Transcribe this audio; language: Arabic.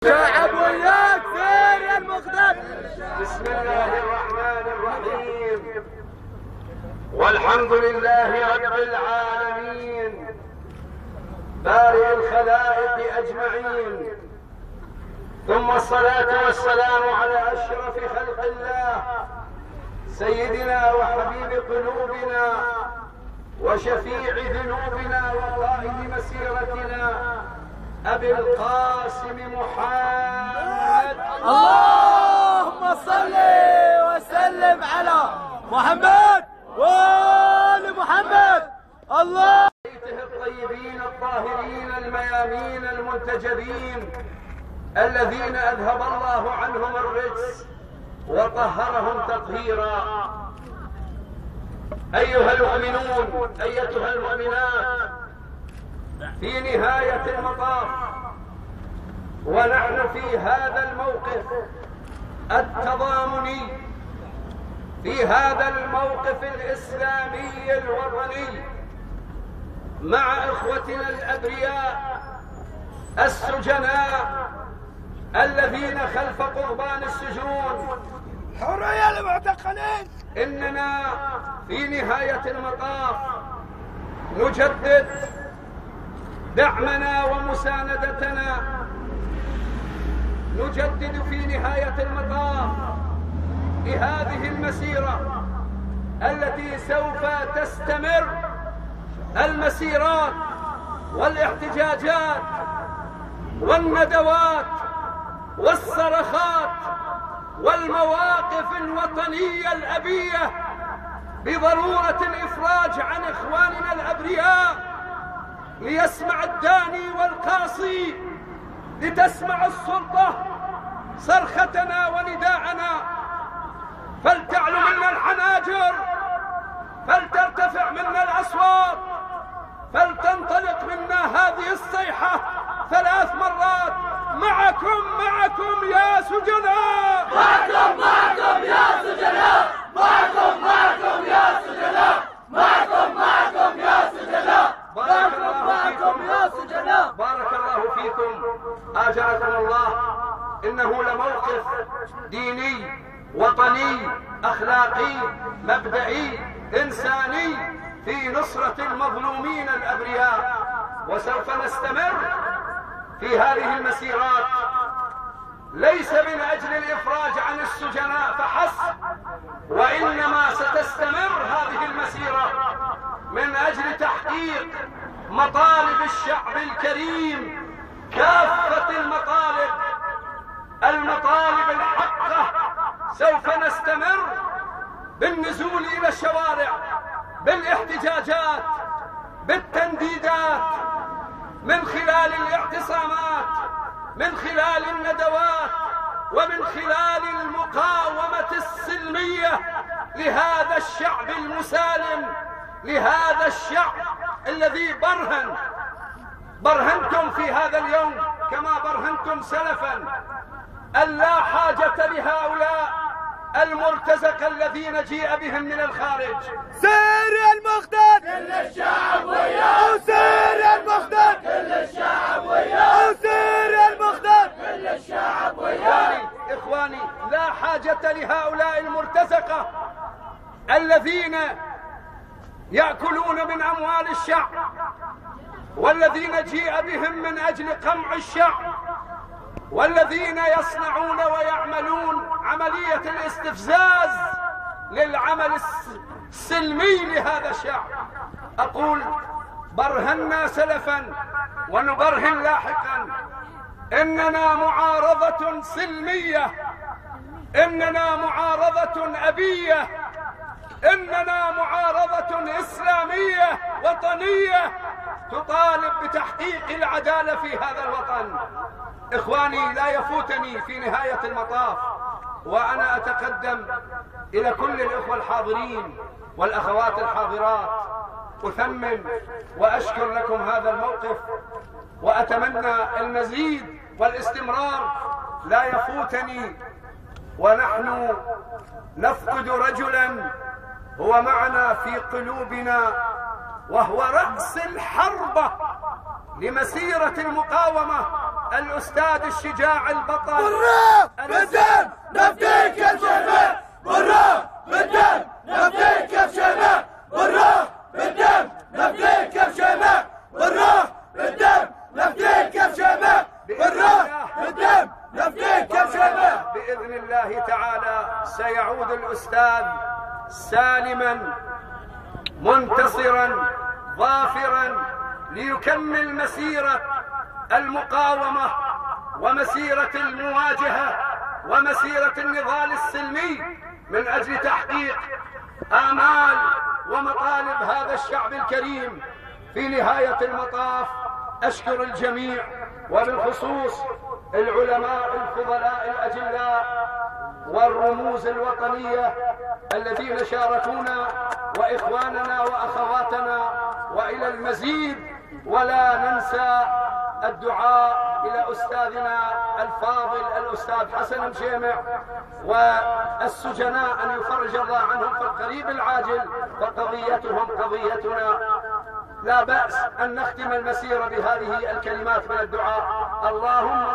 شعب وياك سير يا المقدم. بسم الله الرحمن الرحيم، والحمد لله رب العالمين بارئ الخلائق أجمعين، ثم الصلاة والسلام على أشرف خلق الله سيدنا وحبيب قلوبنا وشفيع ذنوبنا وقائد مسيرتنا أبي القاسم محمد. اللهم صل وسلم على محمد وآل محمد. الله بيته الطيبين الطاهرين الميامين المنتجبين الذين أذهب الله عنهم الرجس وطهرهم تطهيرا. أيها المؤمنون، أيتها المؤمنات، في نهاية المطاف ونحن في هذا الموقف التضامني، في هذا الموقف الإسلامي الوطني مع إخوتنا الأبرياء السجناء الذين خلف قضبان السجون، حرية للمعتقلين. إننا في نهاية المطاف نجدد دعمنا ومساندتنا، نجدد في نهاية المطاف لهذه المسيرة التي سوف تستمر، المسيرات والاحتجاجات والندوات والصرخات والمواقف الوطنية الأبية بضرورة الإفراج عن إخواننا الأبرياء، ليسمع الداني والقاصي، لتسمع السلطة صرختنا ونداءنا، فلتعلو منا الحناجر، فلترتفع منا الأصوات، فلتنطلق منا هذه الصيحة 3 مرات: معكم معكم يا سجناء، معكم معكم يا سجناء، معكم معكم يا سجناء، معكم معكم يا سجناء، بارك الله معكم يا سجناء. بارك الله فيكم، آجركم الله. إنه لموقف ديني وطني أخلاقي مبدئي إنساني في نصرة المظلومين الأبرياء، وسوف نستمر في هذه المسيرات ليس من أجل الإفراج عن السجناء فحسب، وإنما ستستمر هذه المسيرة من أجل تحقيق مطالب الشعب الكريم، كافة المطالب الحقة. سوف نستمر بالنزول إلى الشوارع، بالاحتجاجات، بالتنديدات، من خلال الاعتصامات، من خلال الندوات، ومن خلال المقاومة السلمية لهذا الشعب المسالم، لهذا الشعب الذي برهنتم في هذا اليوم كما برهنتم سلفا أن لا حاجة لهؤلاء المرتزقة الذين جيء بهم من الخارج. سير يا المقدم، كل الشعب وياه. سير يا المقدم، كل الشعب وياه. سير يا المقدم، كل الشعب وياه. إخواني، لا حاجة لهؤلاء المرتزقة الذين يأكلون من أموال الشعب، والذين جيء بهم من أجل قمع الشعب، والذين يصنعون ويعملون عملية الاستفزاز للعمل السلمي لهذا الشعب. أقول برهنا سلفا ونبرهن لاحقا، إننا معارضة سلمية، إننا معارضة أبية، إننا معارضة إسلامية وطنية تطالب بتحقيق العدالة في هذا الوطن. إخواني، لا يفوتني في نهاية المطاف وأنا أتقدم إلى كل الإخوة الحاضرين والأخوات الحاضرات، أثمن وأشكر لكم هذا الموقف، وأتمنى المزيد والاستمرار. لا يفوتني ونحن نفقد رجلا هو معنا في قلوبنا، وهو رأس الحربة لمسيرة المقاومة الأستاذ الشجاع البطل برا بالدم نفديك يا شيماء، برا بالدم نفديك يا شيماء، برا بالدم نفديك يا شيماء، برا بالدم نفديك يا شيماء، برا بالدم نفديك يا شيماء. بإذن الله تعالى سيعود الأستاذ سالما منتصرا ظافرا ليكمل مسيرة المقاومة ومسيرة المواجهة ومسيرة النضال السلمي من أجل تحقيق آمال ومطالب هذا الشعب الكريم. في نهاية المطاف أشكر الجميع وبالخصوص العلماء الفضلاء الأجلاء والرموز الوطنية الذين شاركونا وإخواننا وأخواتنا، وإلى المزيد. ولا ننسى الدعاء إلى أستاذنا الفاضل الأستاذ حسن مجيمع والسجناء أن يفرج الله عنهم في القريب العاجل، وقضيتهم قضيتنا. لا بأس أن نختم المسيرة بهذه الكلمات من الدعاء. اللهم